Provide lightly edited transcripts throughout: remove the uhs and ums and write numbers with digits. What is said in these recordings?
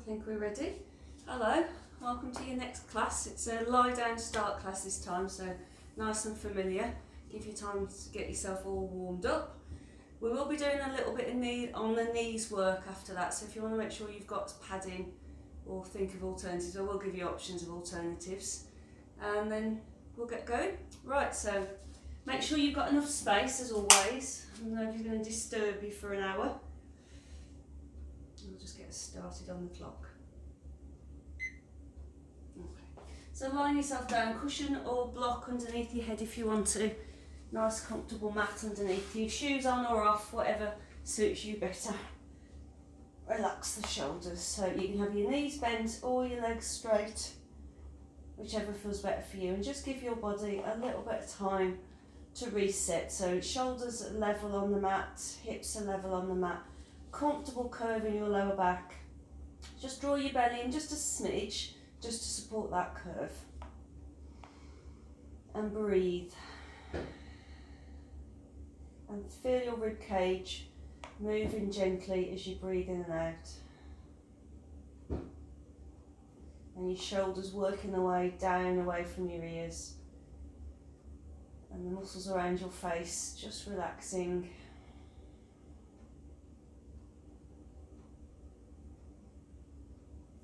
think we're ready. Hello, welcome to your next class. It's a lie down start class this time, so nice and familiar. Give you time to get yourself all warmed up. We will be doing a little bit on the knees work after that, so if you want to make sure you've got padding or think of alternatives, I will give you options of alternatives, and then we'll get going. Right, so make sure you've got enough space as always. I don't know if you're going to disturb you for an hour. We'll just get us started on the clock. Okay. So lying yourself down, cushion or block underneath your head if you want to. Nice comfortable mat underneath you. Shoes on or off, whatever suits you better. Relax the shoulders so you can have your knees bent or your legs straight, whichever feels better for you, and just give your body a little bit of time to reset. So shoulders are level on the mat, hips are level on the mat, comfortable curve in your lower back. Just draw your belly in just a smidge, just to support that curve. And breathe. And feel your rib cage moving gently as you breathe in and out. And your shoulders working their way down away from your ears. And the muscles around your face just relaxing.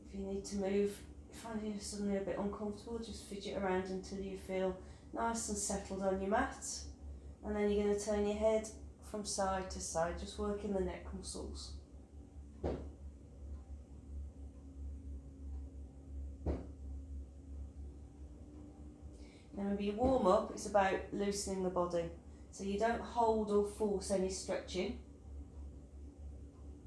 If you need to move, find you're suddenly a bit uncomfortable, just fidget around until you feel nice and settled on your mat. And then you're going to turn your head from side to side, just working the neck muscles. Now maybe your warm up is about loosening the body. So you don't hold or force any stretching.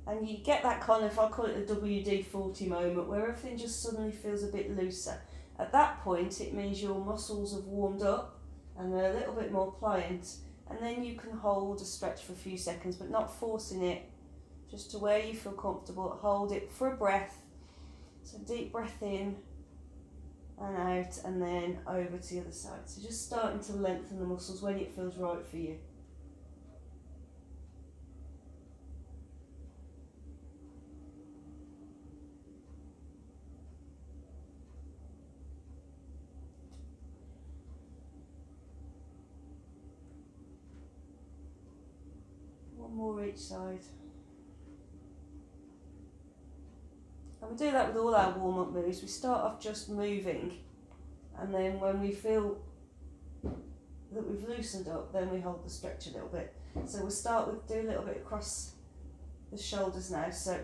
And you get that kind of, I call it a WD-40 moment, where everything just suddenly feels a bit looser. At that point, it means your muscles have warmed up and they're a little bit more pliant. And then you can hold a stretch for a few seconds, but not forcing it, just to where you feel comfortable. Hold it for a breath. So deep breath in and out, and then over to the other side. So just starting to lengthen the muscles when it feels right for you. One more each side. And we do that with all our warm-up moves. We start off just moving, and then when we feel that we've loosened up, then we hold the stretch a little bit. So we'll start with do a little bit across the shoulders now. So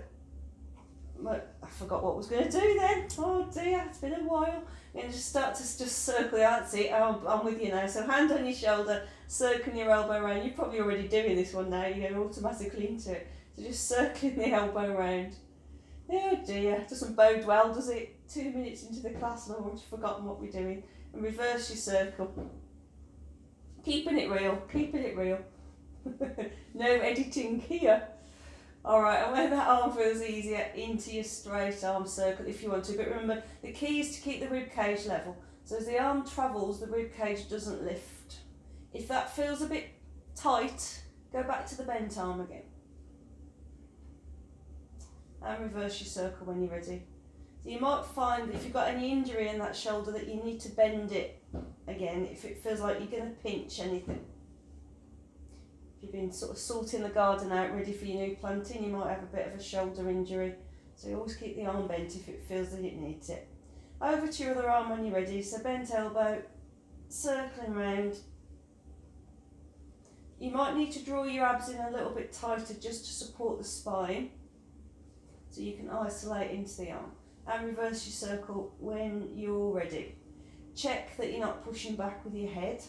I forgot what I was going to do then. Oh dear, it's been a while. And just start to just circle the arm. See, I'm with you now. So hand on your shoulder, circling your elbow around. You're probably already doing this one now. You go automatically into it. So just circling the elbow around. Oh dear, doesn't bode well, does it? 2 minutes into the class and I've already forgotten what we're doing. And reverse your circle. Keeping it real, keeping it real. No editing here. Alright, and when that arm feels easier, into your straight arm circle if you want to. But remember, the key is to keep the rib cage level. So as the arm travels, the rib cage doesn't lift. If that feels a bit tight, go back to the bent arm again. And reverse your circle when you're ready. So you might find that if you've got any injury in that shoulder that you need to bend it again if it feels like you're going to pinch anything. If you've been sort of sorting the garden out ready for your new planting, you might have a bit of a shoulder injury. So you always keep the arm bent if it feels that it needs it. Over to your other arm when you're ready. So bent elbow, circling round. You might need to draw your abs in a little bit tighter just to support the spine, so you can isolate into the arm. And reverse your circle when you're ready. Check that you're not pushing back with your head.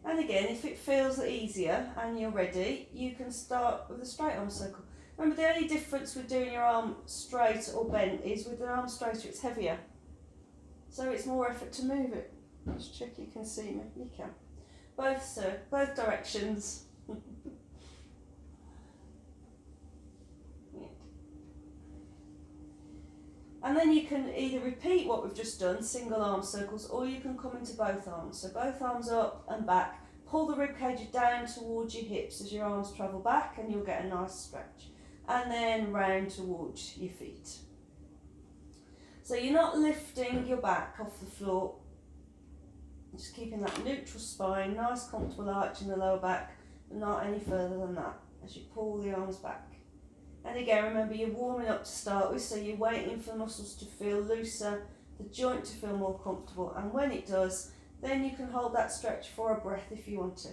And again, if it feels easier and you're ready, you can start with a straight arm circle. Remember, the only difference with doing your arm straight or bent is with the arm straighter it's heavier. So it's more effort to move it. Just check you can see me. You can. Both directions. And then you can either repeat what we've just done, single arm circles, or you can come into both arms. So both arms up and back. Pull the ribcage down towards your hips as your arms travel back and you'll get a nice stretch. and then round towards your feet. So you're not lifting your back off the floor, just keeping that neutral spine, nice comfortable arch in the lower back, but not any further than that as you pull the arms back. And again, remember you're warming up to start with, so you're waiting for the muscles to feel looser, the joint to feel more comfortable, and when it does, then you can hold that stretch for a breath if you want to.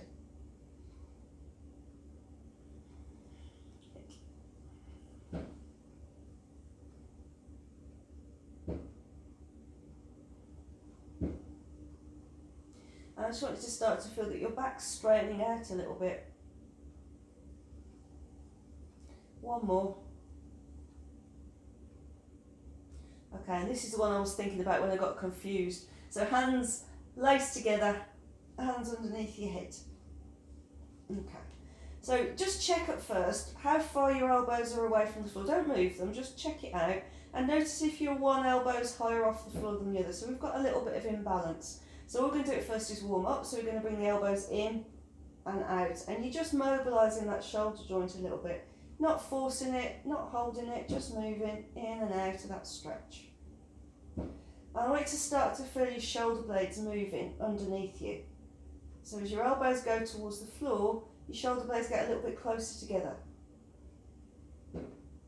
And I just want you to start to feel that your back's straightening out a little bit. One more. Okay, and this is the one I was thinking about when I got confused. So hands laced together, hands underneath your head. Okay. So just check at first how far your elbows are away from the floor. Don't move them, just check it out. And notice if your one elbow is higher off the floor than the other. So we've got a little bit of imbalance. So all we're going to do at first is warm up. So we're going to bring the elbows in and out. And you're just mobilising that shoulder joint a little bit. Not forcing it, not holding it, just moving in and out of that stretch. I want you to start to feel your shoulder blades moving underneath you. So as your elbows go towards the floor, your shoulder blades get a little bit closer together.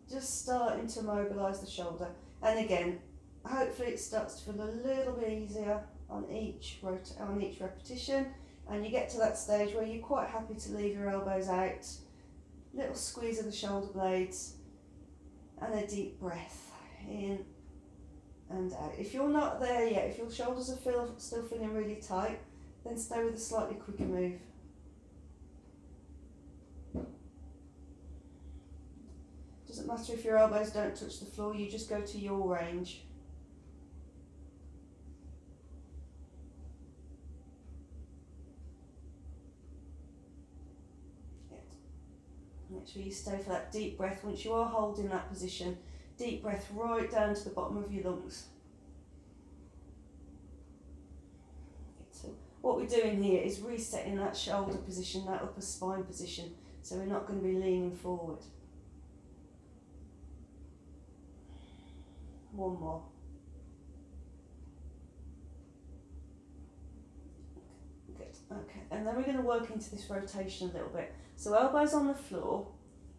Just starting to mobilise the shoulder. And again, hopefully it starts to feel a little bit easier on each repetition. And you get to that stage where you're quite happy to leave your elbows out. Little squeeze of the shoulder blades and a deep breath in and out. If you're not there yet, if your shoulders are still feeling really tight, then stay with a slightly quicker move. Doesn't matter if your elbows don't touch the floor, you just go to your range. Make sure you stay for that deep breath. Once you are holding that position, deep breath right down to the bottom of your lungs. So what we're doing here is resetting that shoulder position, that upper spine position, so we're not going to be leaning forward. One more. Good. Okay, and then we're going to work into this rotation a little bit. So elbows on the floor,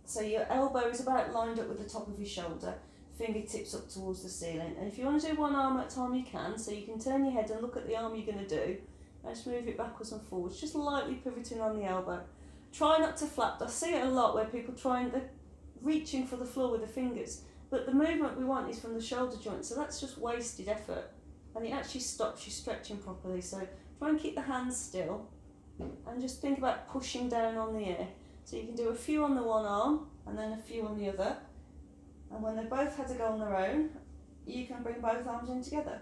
so your elbow is about lined up with the top of your shoulder, fingertips up towards the ceiling. And if you want to do one arm at a time, you can. So you can turn your head and look at the arm you're going to do, and just move it backwards and forwards, just lightly pivoting on the elbow. Try not to flap. I see it a lot where people they're reaching for the floor with the fingers, but the movement we want is from the shoulder joint, so that's just wasted effort, and it actually stops you stretching properly. So try and keep the hands still. And just think about pushing down on the air. So you can do a few on the one arm and then a few on the other. And when they both had to go on their own, you can bring both arms in together.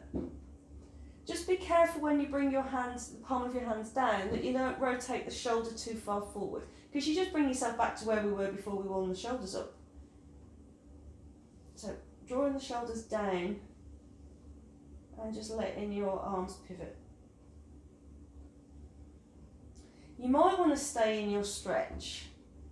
Just be careful when you bring your hands, the palm of your hands down, that you don't rotate the shoulder too far forward, because you just bring yourself back to where we were before we warmed the shoulders up. So drawing the shoulders down and just letting your arms pivot. You might want to stay in your stretch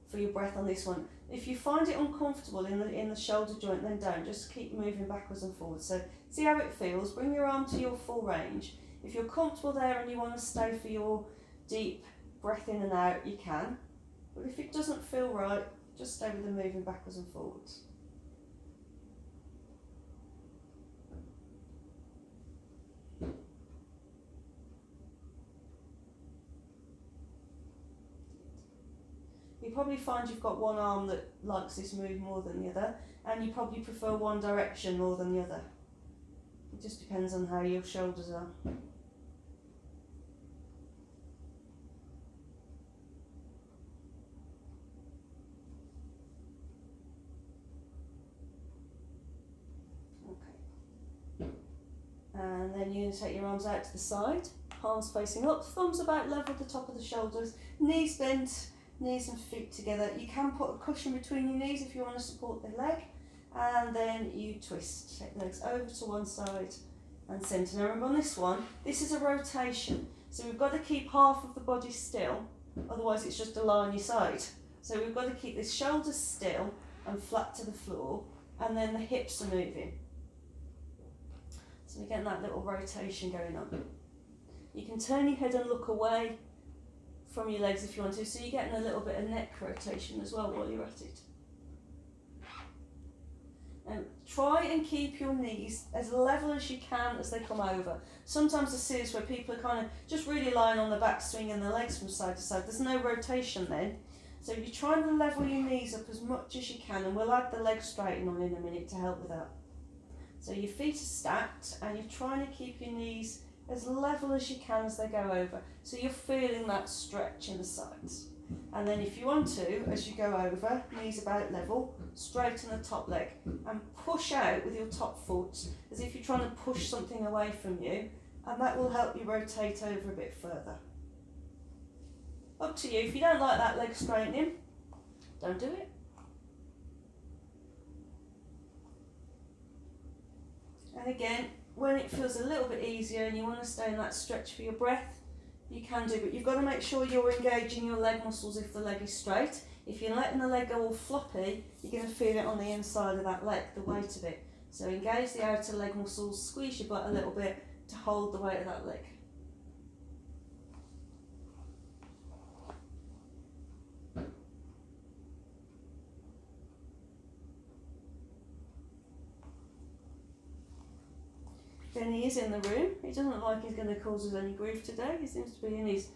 for your breath on this one. If you find it uncomfortable in the shoulder joint, then don't. Just keep moving backwards and forwards. So see how it feels. Bring your arm to your full range. If you're comfortable there and you want to stay for your deep breath in and out, you can. But if it doesn't feel right, just stay with the moving backwards and forwards. You probably find you've got one arm that likes this move more than the other, and you probably prefer one direction more than the other. It just depends on how your shoulders are. Okay. And then you're going to take your arms out to the side, palms facing up, thumbs about level at the top of the shoulders, knees bent, knees and feet together. You can put a cushion between your knees if you want to support the leg, and then you twist. Take the legs over to one side and centre. Now remember on this one, this is a rotation, so we've got to keep half of the body still, otherwise it's just a lie on your side. So we've got to keep the shoulders still and flat to the floor, and then the hips are moving. So we're getting that little rotation going on. You can turn your head and look away from your legs if you want to, so you're getting a little bit of neck rotation as well while you're at it. And try and keep your knees as level as you can as they come over. Sometimes I see this where people are kind of just really lying on the back, swinging their legs from side to side. There's no rotation then. So you're trying to level your knees up as much as you can, and we'll add the leg straightening on in a minute to help with that. So your feet are stacked and you're trying to keep your knees as level as you can as they go over. So you're feeling that stretch in the sides. And then if you want to, as you go over, knees about level, straighten the top leg and push out with your top foot as if you're trying to push something away from you, and that will help you rotate over a bit further. Up to you. If you don't like that leg straightening, don't do it. And again, when it feels a little bit easier and you want to stay in that stretch for your breath, you can do, but you've got to make sure you're engaging your leg muscles if the leg is straight. If you're letting the leg go all floppy, you're going to feel it on the inside of that leg, the weight of it. So engage the outer leg muscles, squeeze your butt a little bit to hold the weight of that leg. Benny is in the room. He doesn't look like he's going to cause us any grief today. He seems to be in his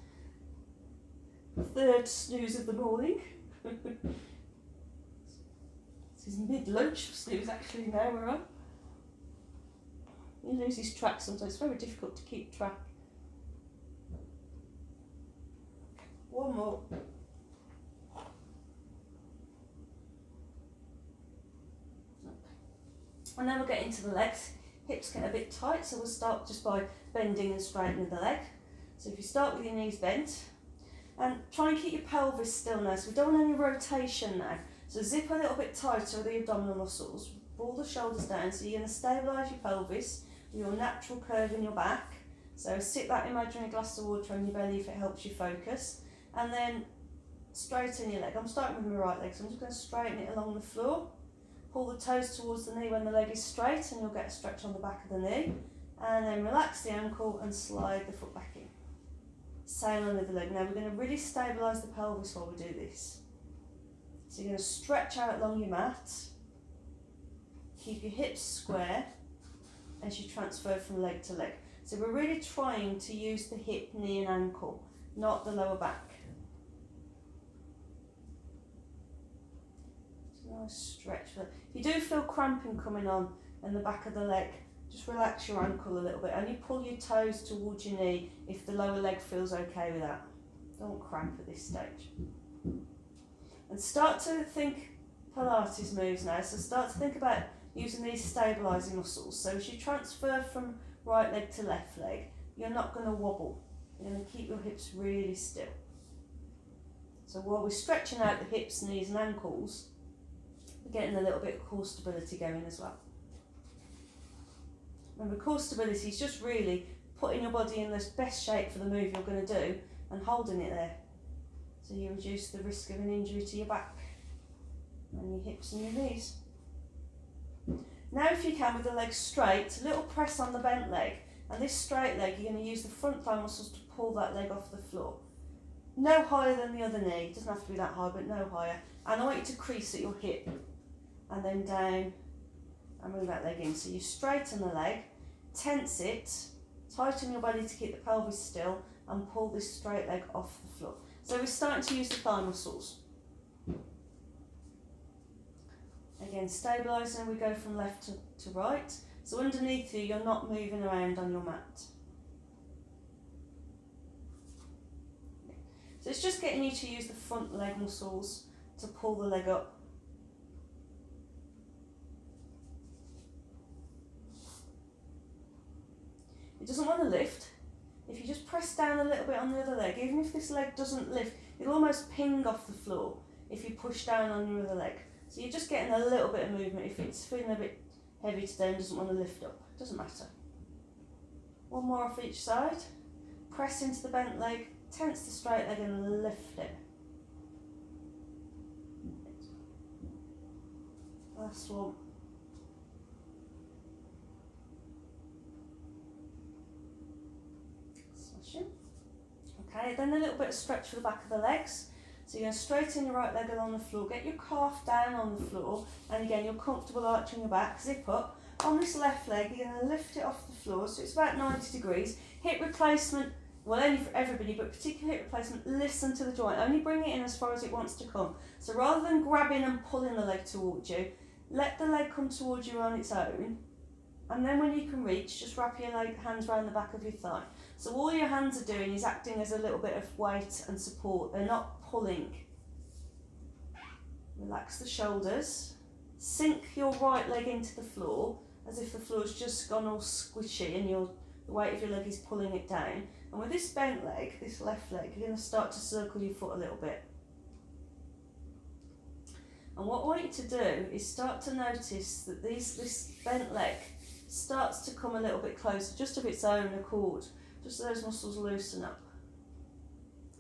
third snooze of the morning. This is mid-lunch snooze actually now we're on. He loses track sometimes. It's very difficult to keep track. One more. And then we'll get into the legs. Hips get a bit tight, so we'll start just by bending and straightening the leg. So if you start with your knees bent, and try and keep your pelvis still now, so we don't want any rotation now. So zip a little bit tighter with the abdominal muscles, pull the shoulders down, so you're going to stabilise your pelvis with your natural curve in your back. So sit that imaginary glass of water on your belly if it helps you focus, and then straighten your leg. I'm starting with my right leg, so I'm just going to straighten it along the floor. Pull the toes towards the knee when the leg is straight and you'll get a stretch on the back of the knee. And then relax the ankle and slide the foot back in. Same on with the leg. Now we're going to really stabilise the pelvis while we do this. So you're going to stretch out along your mat. Keep your hips square as you transfer from leg to leg. So we're really trying to use the hip, knee and ankle, not the lower back. Nice stretch. If you do feel cramping coming on in the back of the leg, just relax your ankle a little bit. Only pull your toes towards your knee if the lower leg feels okay with that. Don't cramp at this stage. And start to think Pilates moves now. So start to think about using these stabilising muscles. So as you transfer from right leg to left leg, you're not going to wobble. You're going to keep your hips really still. So while we're stretching out the hips, knees and ankles, we're getting a little bit of core stability going as well. Remember, core stability is just really putting your body in the best shape for the move you're going to do and holding it there. So you reduce the risk of an injury to your back and your hips and your knees. Now if you can, with the legs straight, a little press on the bent leg, and this straight leg you're going to use the front thigh muscles to pull that leg off the floor. No higher than the other knee, it doesn't have to be that high, but no higher. And I want you to crease at your hip and then down and move that leg in. So you straighten the leg, tense it, tighten your body to keep the pelvis still and pull this straight leg off the floor. So we're starting to use the thigh muscles. Again, stabilising, we go from left to right. So underneath you, you're not moving around on your mat. So it's just getting you to use the front leg muscles to pull the leg up. It doesn't want to lift. If you just press down a little bit on the other leg, even if this leg doesn't lift, it'll almost ping off the floor if you push down on your other leg. So you're just getting a little bit of movement. If it's feeling a bit heavy today and doesn't want to lift up, it doesn't matter. One more off each side. Press into the bent leg, tense the straight leg and lift it. Last one. Smashing. Okay, then a little bit of stretch for the back of the legs. So you're going to straighten your right leg along the floor, get your calf down on the floor, and again you're comfortable arching your back, zip up. On this left leg, you're going to lift it off the floor, so it's about 90 degrees. Hip replacement, well, only for everybody, but particular hip replacement, listen to the joint. Only bring it in as far as it wants to come. So rather than grabbing and pulling the leg towards you, let the leg come towards you on its own. And then when you can reach, just wrap your hands around the back of your thigh. So all your hands are doing is acting as a little bit of weight and support. They're not pulling. Relax the shoulders. Sink your right leg into the floor as if the floor's just gone all squishy and the weight of your leg is pulling it down. And with this bent leg, this left leg, you're going to start to circle your foot a little bit. And what I want you to do is start to notice that this bent leg starts to come a little bit closer, just of its own accord, just so those muscles loosen up.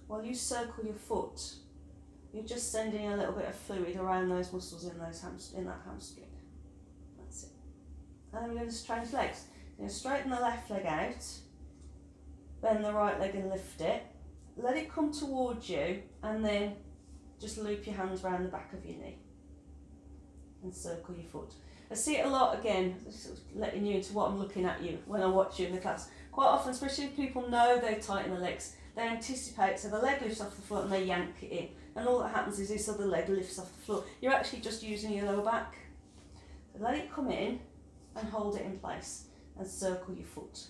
While you circle your foot, you're just sending a little bit of fluid around those muscles in that hamstring. That's it. And then we're going to change legs. You're going to straighten the left leg out, bend the right leg and lift it. Let it come towards you, and then just loop your hands around the back of your knee and circle your foot. I see it a lot, again, letting you into what I'm looking at you when I watch you in the class. Quite often, especially if people know they tighten the legs, they anticipate, so the leg lifts off the floor and they yank it in. And all that happens is this other leg lifts off the floor. You're actually just using your lower back. So let it come in and hold it in place and circle your foot.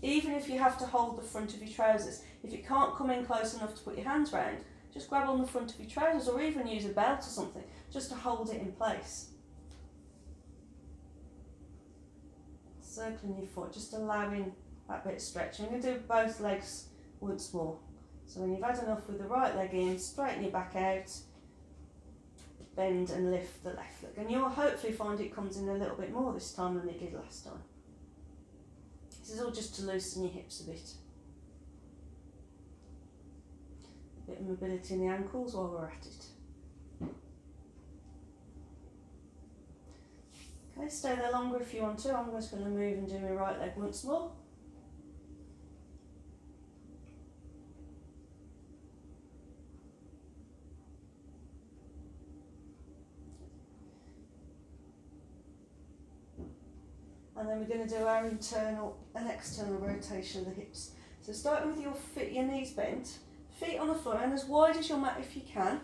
Even if you have to hold the front of your trousers, if it can't come in close enough to put your hands round, just grab on the front of your trousers or even use a belt or something just to hold it in place. Circling your foot, just allowing that bit of stretch. I'm going to do both legs once more. So when you've had enough with the right leg in, straighten your back out, bend and lift the left leg. And you'll hopefully find it comes in a little bit more this time than it did last time. This is all just to loosen your hips a bit. A bit of mobility in the ankles while we're at it. Okay, stay there longer if you want to. I'm just going to move and do my right leg once more. And then we're going to do our internal and external rotation of the hips. So starting with your feet, your knees bent, feet on the floor and as wide as your mat if you can.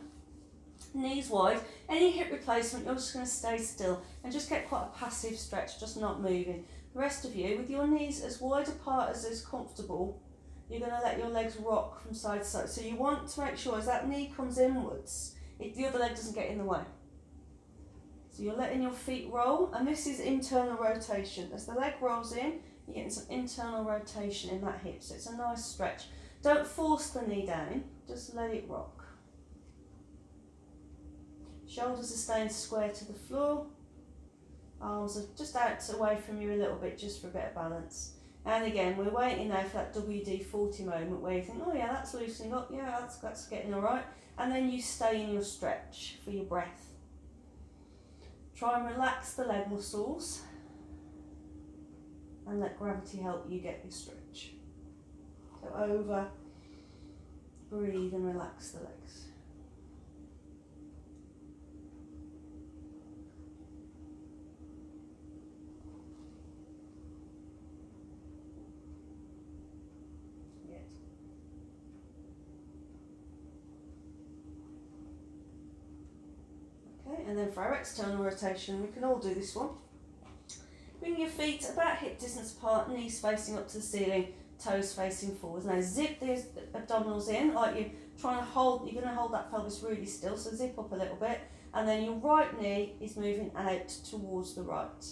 Knees wide. Any hip replacement, you're just going to stay still and just get quite a passive stretch, just not moving. The rest of you, with your knees as wide apart as is comfortable, you're going to let your legs rock from side to side. So you want to make sure as that knee comes inwards, the other leg doesn't get in the way. So you're letting your feet roll, and this is internal rotation. As the leg rolls in, you're getting some internal rotation in that hip, so it's a nice stretch. Don't force the knee down, just let it rock. Shoulders are staying square to the floor. Arms are just out away from you a little bit, just for a bit of balance. And again, we're waiting now for that WD-40 moment where you think, oh yeah, that's loosening up, yeah, that's getting all right. And then you stay in your stretch for your breath. Try and relax the leg muscles and let gravity help you get your stretch. So over, breathe and relax the legs. And then for our external rotation, we can all do this one. Bring your feet about hip distance apart, knees facing up to the ceiling, toes facing forwards. Now zip these abdominals in, like you're trying to hold, you're going to hold that pelvis really still, so zip up a little bit. And then your right knee is moving out towards the right.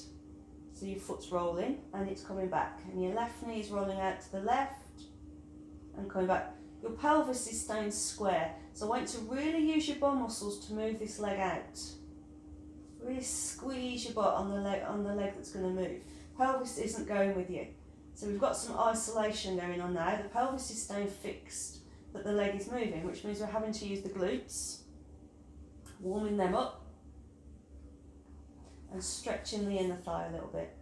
So your foot's rolling and it's coming back. And your left knee is rolling out to the left and coming back. Your pelvis is staying square. So I want you to really use your bum muscles to move this leg out. Really squeeze your butt on the leg that's going to move. Pelvis isn't going with you. So we've got some isolation going on now. The pelvis is staying fixed, but the leg is moving, which means we're having to use the glutes warming them up and stretching the inner thigh a little bit.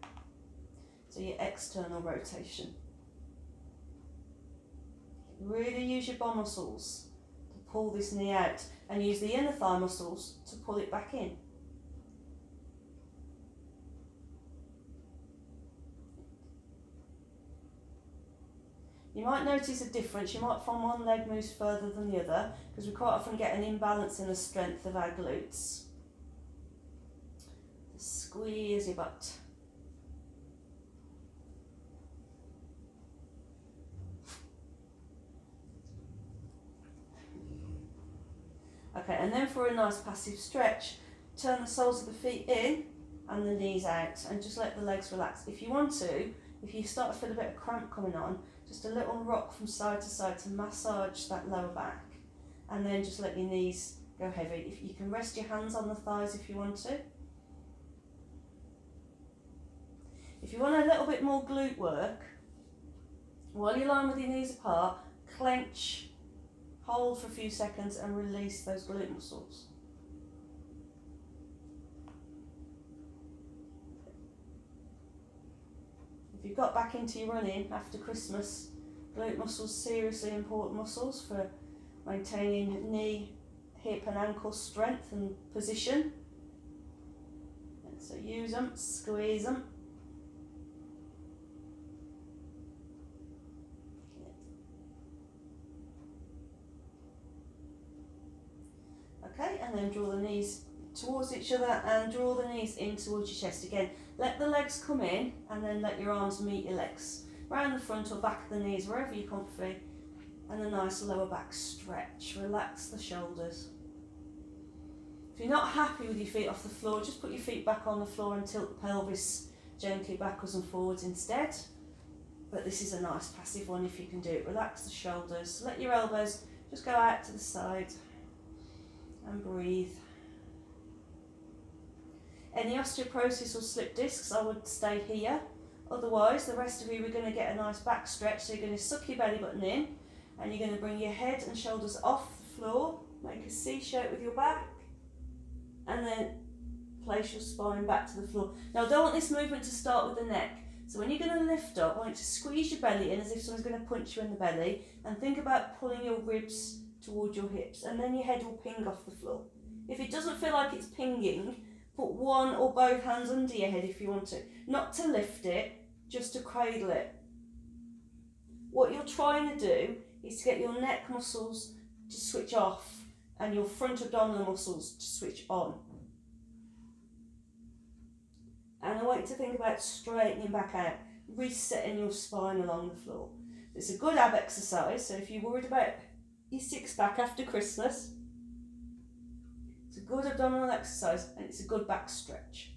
So your external rotation. Really use your bum muscles to pull this knee out and use the inner thigh muscles to pull it back in. You might notice a difference. You might find one leg moves further than the other because we quite often get an imbalance in the strength of our glutes. Squeeze your butt. Okay, and then for a nice passive stretch, turn the soles of the feet in and the knees out and just let the legs relax. If you want to, if you start to feel a bit of cramp coming on, just a little rock from side to side to massage that lower back, and then just let your knees go heavy. If you can rest your hands on the thighs if you want to. If you want a little bit more glute work, while you're lying with your knees apart, clench, hold for a few seconds and release those glute muscles. If you've got back into your running after Christmas, glute muscles, seriously important muscles for maintaining knee, hip and ankle strength and position. And so use them, squeeze them. Okay, and then draw the knees towards each other and draw the knees in towards your chest. Again, let the legs come in and then let your arms meet your legs. Round the front or back of the knees, wherever you're comfy. And a nice lower back stretch. Relax the shoulders. If you're not happy with your feet off the floor, just put your feet back on the floor and tilt the pelvis gently backwards and forwards instead. But this is a nice passive one if you can do it. Relax the shoulders. Let your elbows just go out to the side. And breathe. Any osteoporosis or slip discs, I would stay here. Otherwise, the rest of you are going to get a nice back stretch. So you're going to suck your belly button in and you're going to bring your head and shoulders off the floor. Make a C shape with your back and then place your spine back to the floor. Now, I don't want this movement to start with the neck. So when you're going to lift up, I want you to squeeze your belly in as if someone's going to punch you in the belly and think about pulling your ribs towards your hips, and then your head will ping off the floor. If it doesn't feel like it's pinging, put one or both hands under your head if you want to. Not to lift it, just to cradle it. What you're trying to do is to get your neck muscles to switch off and your front abdominal muscles to switch on. And I want you to think about straightening back out, resetting your spine along the floor. It's a good ab exercise, so if you're worried about your six pack after Christmas, it's a good abdominal exercise and it's a good back stretch.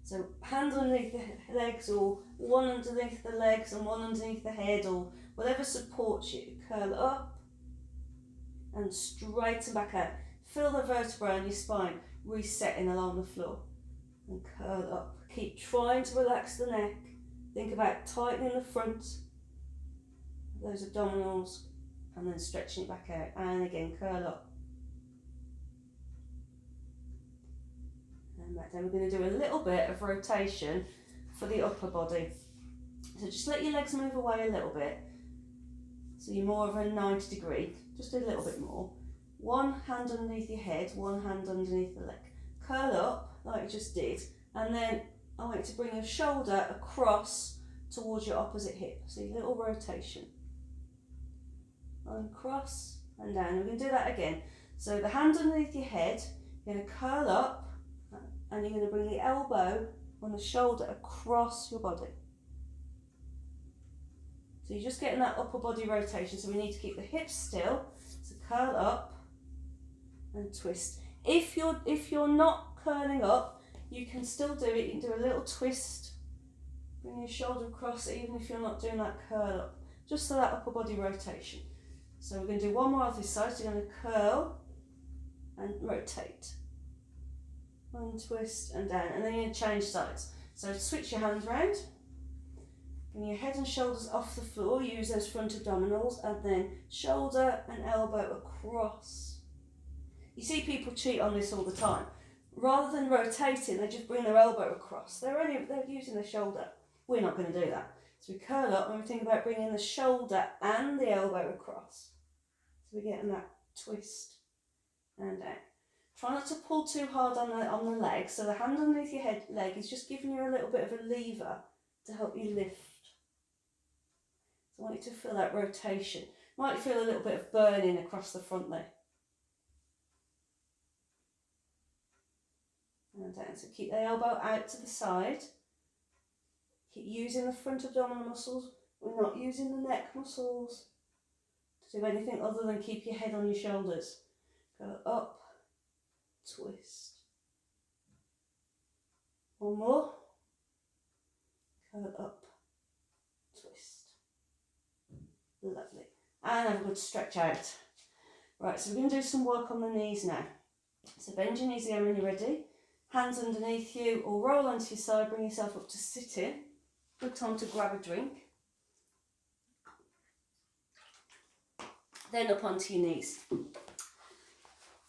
So hands underneath the legs, or one underneath the legs and one underneath the head, or whatever supports you. Curl up and straighten back out. Feel the vertebrae on your spine resetting along the floor. And curl up. Keep trying to relax the neck. Think about tightening the front, those abdominals, and then stretching it back out. And again, curl up. And back down. We're going to do a little bit of rotation for the upper body. So just let your legs move away a little bit. So you're more of a 90 degree, just a little bit more. One hand underneath your head, one hand underneath the leg. Curl up like you just did, and then I want you to bring your shoulder across towards your opposite hip. So a little rotation. And cross and down. We're going to do that again. So the hand underneath your head, you're going to curl up and you're going to bring the elbow on the shoulder across your body. So you're just getting that upper body rotation. So we need to keep the hips still. So curl up and twist. If you're not curling up, you can still do it. You can do a little twist. Bring your shoulder across even if you're not doing that curl up. Just for that upper body rotation. So we're going to do one more of this side. So you're going to curl and rotate. One twist and down. And then you're going to change sides. So switch your hands round. Bring your head and shoulders off the floor. Use those front abdominals. And then shoulder and elbow across. You see people cheat on this all the time. Rather than rotating, they just bring their elbow across. They're using the shoulder. We're not going to do that. So we curl up when we think about bringing the shoulder and the elbow across. So we're getting that twist and down. Try not to pull too hard on the leg, so the hand underneath your leg is just giving you a little bit of a lever to help you lift. So I want you to feel that rotation. Might feel a little bit of burning across the front there. And down. So keep the elbow out to the side. Keep using the front abdominal muscles. We're not using the neck muscles to do anything other than keep your head on your shoulders. Go up, twist. One more. Go up, twist. Lovely. And have a good stretch out. Right, so we're going to do some work on the knees now. So bend your knees again when you're ready. Hands underneath you or roll onto your side, bring yourself up to sitting. Good time to grab a drink. Then up onto your knees.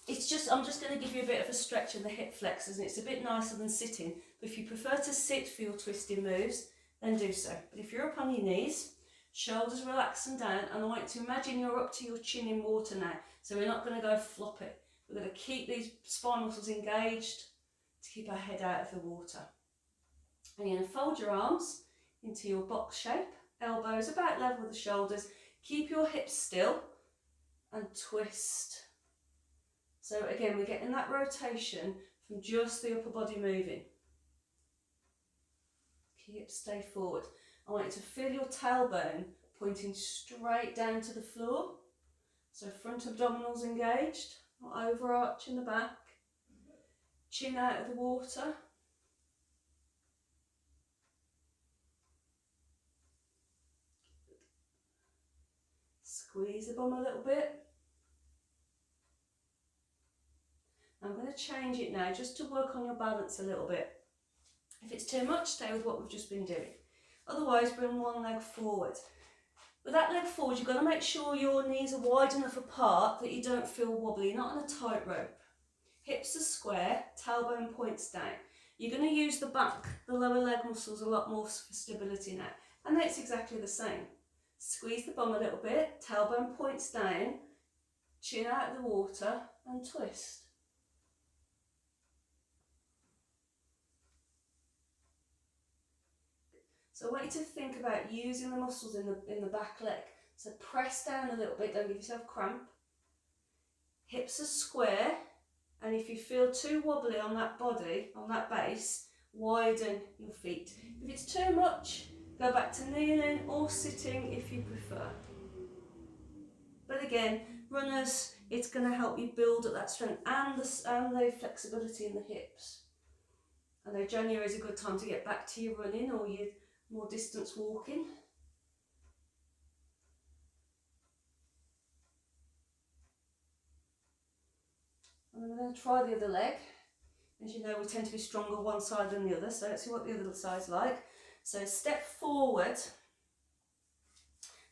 I'm just going to give you a bit of a stretch of the hip flexors, and it's a bit nicer than sitting. But if you prefer to sit for your twisting moves, then do so. But if you're up on your knees, shoulders relax and down, and I want you to imagine you're up to your chin in water now. So we're not going to go floppy. We're going to keep these spine muscles engaged to keep our head out of the water. And you're going to fold your arms into your box shape, elbows about level with the shoulders. Keep your hips still and twist. So again, we're getting that rotation from just the upper body moving. Keep stay forward. I want you to feel your tailbone pointing straight down to the floor. So front abdominals engaged, not overarching the back. Chin out of the water. Squeeze the bum a little bit. I'm going to change it now just to work on your balance a little bit. If it's too much, stay with what we've just been doing. Otherwise, bring one leg forward. With that leg forward, you've got to make sure your knees are wide enough apart that you don't feel wobbly. You're not on a tightrope. Hips are square, tailbone points down. You're going to use the back, the lower leg muscles a lot more for stability now. And that's exactly the same. Squeeze the bum a little bit, tailbone points down, chin out of the water and twist. So I want you to think about using the muscles in the back leg. So press down a little bit, don't give yourself cramp. Hips are square, and if you feel too wobbly on that body, on that base, widen your feet. If it's too much, go back to kneeling or sitting if you prefer. But again, runners, it's going to help you build up that strength and the flexibility in the hips. I know January is a good time to get back to your running or your more distance walking. And I'm going to try the other leg. As you know, we tend to be stronger one side than the other, so let's see what the other side's like. So step forward,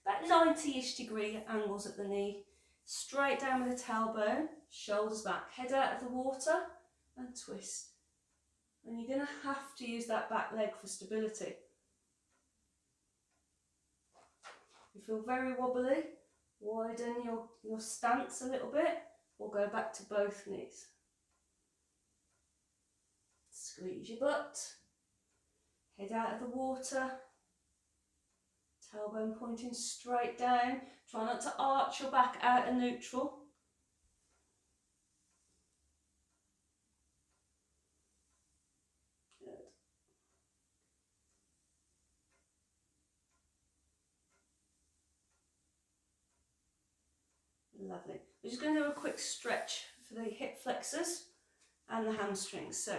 about 90-ish degree angles at the knee, straight down with the tailbone, shoulders back, head out of the water and twist. And you're going to have to use that back leg for stability. If you feel very wobbly, widen your stance a little bit, or go back to both knees. Squeeze your butt, head out of the water, tailbone pointing straight down. Try not to arch your back out of neutral. Good. Lovely. We're just going to do a quick stretch for the hip flexors and the hamstrings. So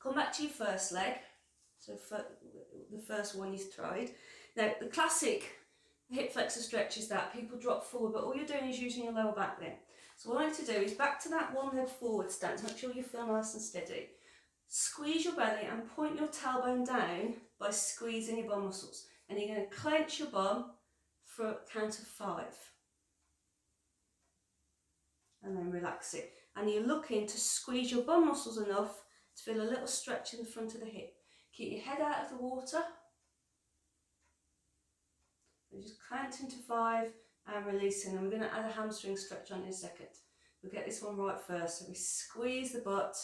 come back to your first leg. So for the first one you've tried. Now the classic hip flexor stretch is that people drop forward, but all you're doing is using your lower back then. So what I like to do is back to that one leg forward stance. Make sure you feel nice and steady. Squeeze your belly and point your tailbone down by squeezing your bum muscles. And you're going to clench your bum for a count of 5. and then relax it. And you're looking to squeeze your bum muscles enough to feel a little stretch in the front of the hip. Keep your head out of the water. And just counting to 5 and releasing. And we're going to add a hamstring stretch on in a second. We'll get this one right first. So we squeeze the butt.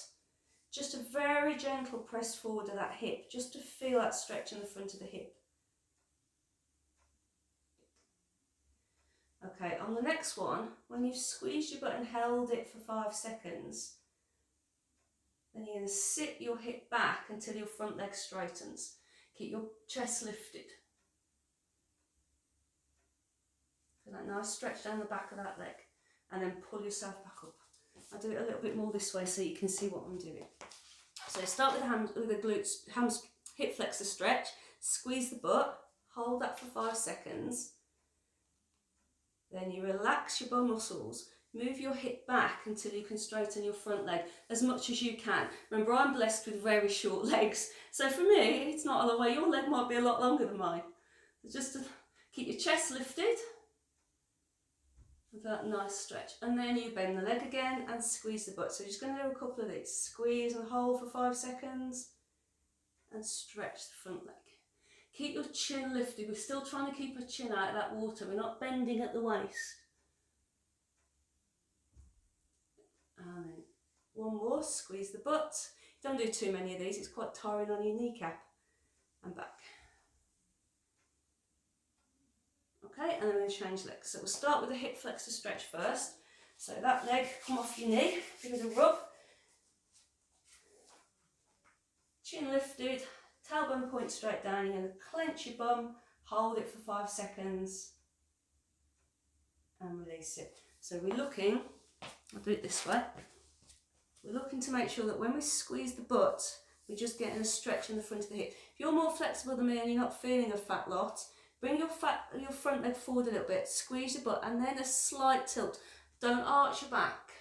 Just a very gentle press forward of that hip, just to feel that stretch in the front of the hip. Okay, on the next one, when you've squeezed your butt and held it for 5 seconds, then you're going to sit your hip back until your front leg straightens. Keep your chest lifted. Feel that nice stretch down the back of that leg, and then pull yourself back up. I'll do it a little bit more this way so you can see what I'm doing. So start with the glutes, hip flexor stretch, squeeze the butt, hold that for 5 seconds. Then you relax your bum muscles, move your hip back until you can straighten your front leg as much as you can. Remember, I'm blessed with very short legs, so for me, it's not all the way. Your leg might be a lot longer than mine. So just to keep your chest lifted, with that nice stretch. And then you bend the leg again and squeeze the butt. So you're just going to do a couple of these. Squeeze and hold for 5 seconds, and stretch the front leg. Keep your chin lifted. We're still trying to keep our chin out of that water. We're not bending at the waist. And then one more, squeeze the butt. Don't do too many of these, it's quite tiring on your kneecap. And back. Okay, and then we're going to change legs. So we'll start with the hip flexor stretch first. So that leg, come off your knee, give it a rub. Chin lifted. Tailbone point straight down, you're going to clench your bum, hold it for 5 seconds and release it. So we're looking, I'll do it this way, we're looking to make sure that when we squeeze the butt, we're just getting a stretch in the front of the hip. If you're more flexible than me and you're not feeling a fat lot, bring your front leg forward a little bit, squeeze your butt and then a slight tilt. Don't arch your back.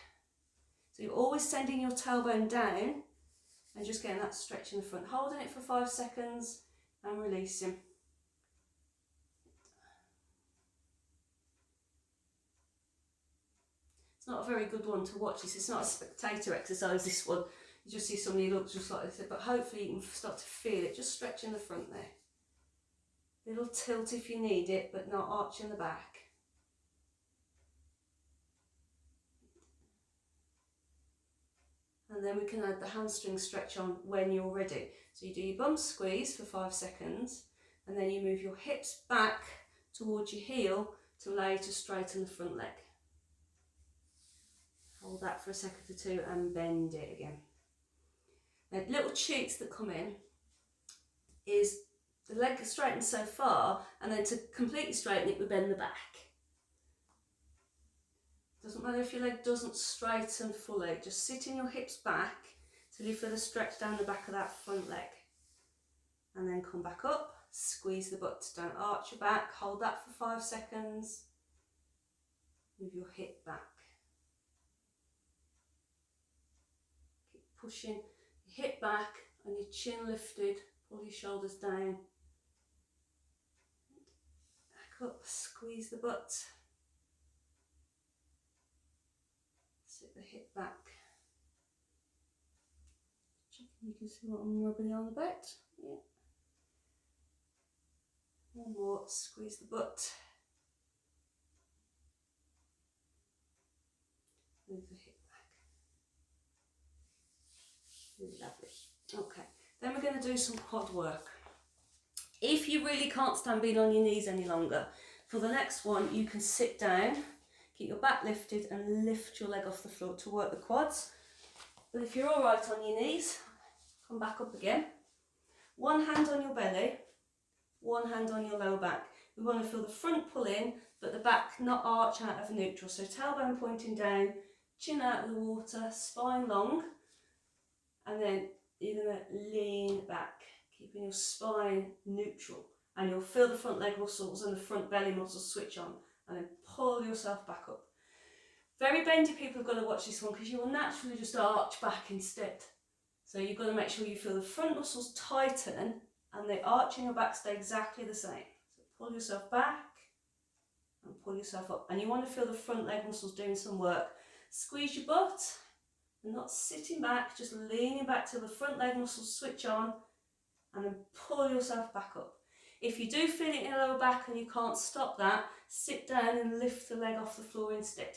So you're always sending your tailbone down and just getting that stretch in the front, holding it for 5 seconds and releasing. It's not a very good one to watch. It's not a spectator exercise, this one. You just see somebody look just like this, but hopefully you can start to feel it. Just stretching the front there. Little tilt if you need it, but not arching the back. And then we can add the hamstring stretch on when you're ready. So you do your bum squeeze for 5 seconds, and then you move your hips back towards your heel to allow you to straighten the front leg. Hold that for a second or two and bend it again. Now, little cheats that come in is the leg is straightened so far, and then to completely straighten it, we bend the back. Doesn't matter if your leg doesn't straighten fully, just sitting your hips back till you feel a stretch down the back of that front leg. And then come back up, squeeze the butt, don't arch your back, hold that for 5 seconds. Move your hip back. Keep pushing your hip back and your chin lifted, pull your shoulders down. Back up, squeeze the butt. Sit the hip back. Checking you can see what I'm rubbing on the back. Yeah. One more, squeeze the butt. Move the hip back. Really lovely. Okay, then we're going to do some quad work. If you really can't stand being on your knees any longer, for the next one you can sit down. Keep your back lifted and lift your leg off the floor to work the quads. But if you're all right on your knees, come back up again. One hand on your belly, one hand on your lower back. We want to feel the front pull in, but the back not arch out of neutral. So tailbone pointing down, chin out of the water, spine long. And then you're going to lean back, keeping your spine neutral. And you'll feel the front leg muscles and the front belly muscles switch on. And then pull yourself back up. Very bendy people have got to watch this one because you will naturally just arch back instead. So you've got to make sure you feel the front muscles tighten and the arch in your back stay exactly the same. So pull yourself back and pull yourself up. And you want to feel the front leg muscles doing some work. Squeeze your butt and not sitting back, just leaning back till the front leg muscles switch on, and then pull yourself back up. If you do feel it in your lower back and you can't stop that, sit down and lift the leg off the floor instead.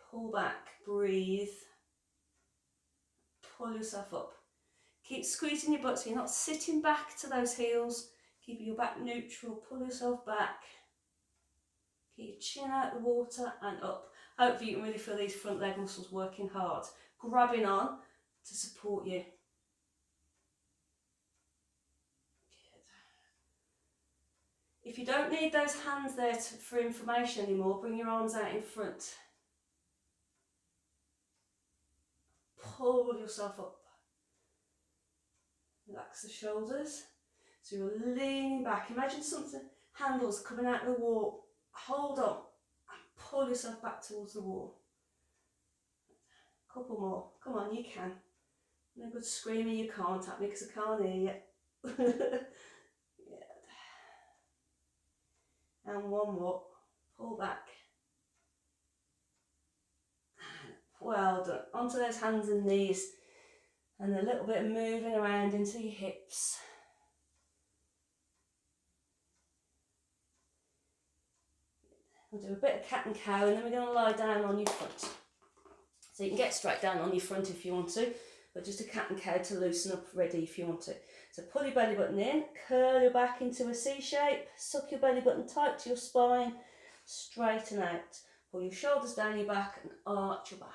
Pull back, breathe, pull yourself up. Keep squeezing your butt so you're not sitting back to those heels. Keep your back neutral, pull yourself back. Keep your chin out the water and up. Hopefully you can really feel these front leg muscles working hard, grabbing on to support you. If you don't need those hands there for information anymore, bring your arms out in front. Pull yourself up. Relax the shoulders. So you're leaning back. Imagine something, handles coming out of the wall. Hold on and pull yourself back towards the wall. Couple more. Come on, you can. No good screaming you can't at me because I can't hear you. And one more. Pull back. Well done. Onto those hands and knees. And a little bit of moving around into your hips. We'll do a bit of cat and cow, and then we're going to lie down on your front. So you can get straight down on your front if you want to, but just a cat and cow to loosen up ready if you want to. So pull your belly button in, curl your back into a C shape, suck your belly button tight to your spine, straighten out. Pull your shoulders down your back and arch your back.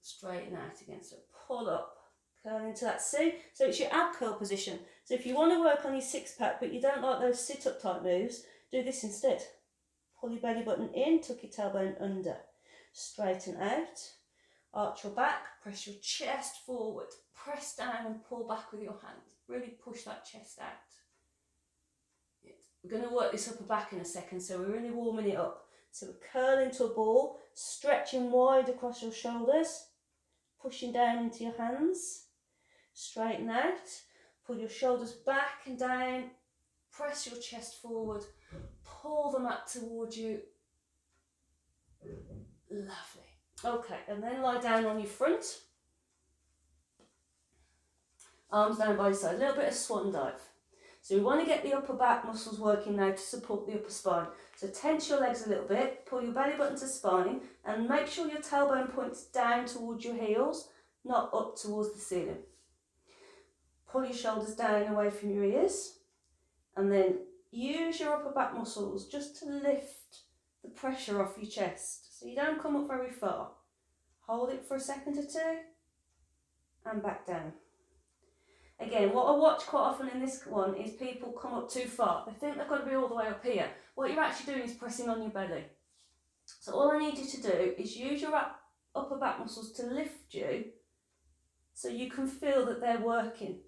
Straighten out again, so pull up, curl into that C. So it's your ab curl position. So if you want to work on your six pack but you don't like those sit up type moves, do this instead. Pull your belly button in, tuck your tailbone under. Straighten out, arch your back, press your chest forward, press down and pull back with your hands. Really push that chest out. We're going to work this upper back in a second, so we're really warming it up. So we curl into a ball, stretching wide across your shoulders, pushing down into your hands, straighten out, pull your shoulders back and down, press your chest forward, pull the mat towards you. Lovely. Okay, and then lie down on your front. Arms down by your side, a little bit of swan dive. So we want to get the upper back muscles working now to support the upper spine. So tense your legs a little bit, pull your belly button to spine, and make sure your tailbone points down towards your heels, not up towards the ceiling. Pull your shoulders down away from your ears, and then use your upper back muscles just to lift the pressure off your chest. So you don't come up very far. Hold it for a second or two, and back down. Again, what I watch quite often in this one is people come up too far. They think they've got to be all the way up here. What you're actually doing is pressing on your belly. So all I need you to do is use your upper back muscles to lift you so you can feel that they're working.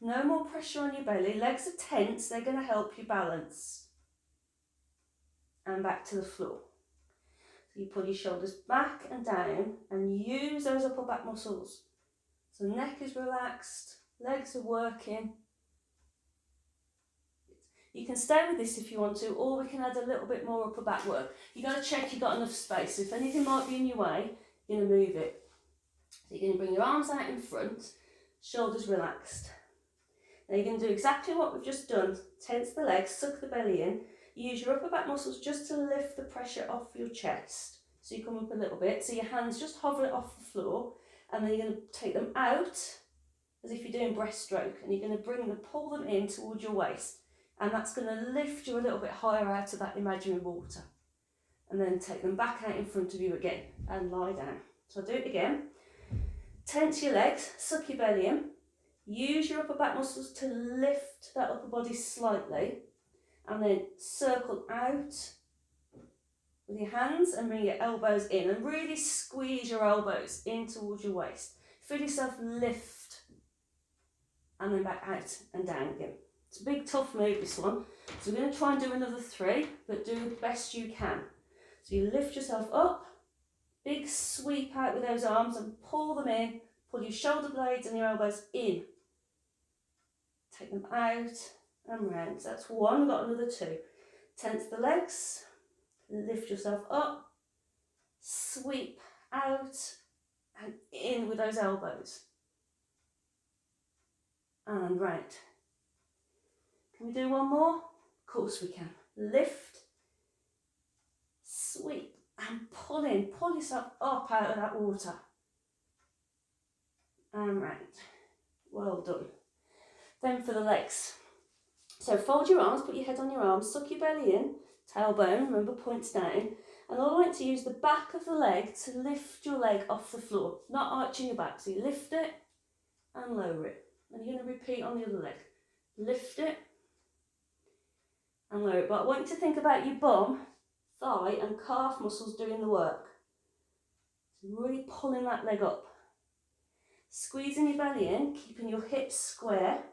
No more pressure on your belly. Legs are tense, they're going to help you balance. And back to the floor. So you pull your shoulders back and down and use those upper back muscles. So neck is relaxed, legs are working. You can stay with this if you want to, or we can add a little bit more upper back work. You've got to check you've got enough space. So if anything might be in your way, you're going to move it. So you're going to bring your arms out in front, shoulders relaxed. Now you're going to do exactly what we've just done. Tense the legs, suck the belly in. Use your upper back muscles just to lift the pressure off your chest. So you come up a little bit, so your hands just hover it off the floor. And then you're going to take them out as if you're doing breaststroke, and you're going to pull them in towards your waist, and that's going to lift you a little bit higher out of that imaginary water. And then take them back out in front of you again and lie down. So I'll do it again. Tense your legs, suck your belly in, use your upper back muscles to lift that upper body slightly, and then circle out with your hands and bring your elbows in, and really squeeze your elbows in towards your waist. Feel yourself lift and then back out and down again. It's a big tough move, this one. So we're going to try and do another 3, but do the best you can. So you lift yourself up, big sweep out with those arms and pull them in, pull your shoulder blades and your elbows in. Take them out and round. So that's 1, we've got another 2. Tense the legs. Lift yourself up, sweep out and in with those elbows. And round. Can we do one more? Of course we can. Lift, sweep and pull in. Pull yourself up out of that water. And round. Well done. Then for the legs. So fold your arms, put your head on your arms, suck your belly in, tailbone, remember points down. And I want to use the back of the leg to lift your leg off the floor, not arching your back. So you lift it and lower it. And you're going to repeat on the other leg. Lift it and lower it. But I want you to think about your bum, thigh and calf muscles doing the work. So really pulling that leg up. Squeezing your belly in, keeping your hips square.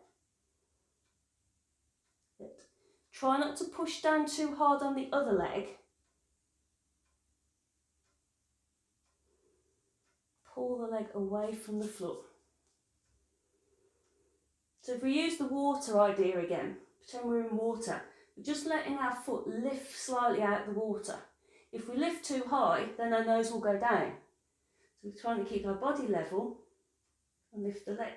Good. Try not to push down too hard on the other leg. Pull the leg away from the floor. So if we use the water idea again, pretend we're in water, we're just letting our foot lift slightly out of the water. If we lift too high, then our nose will go down. So we're trying to keep our body level and lift the leg.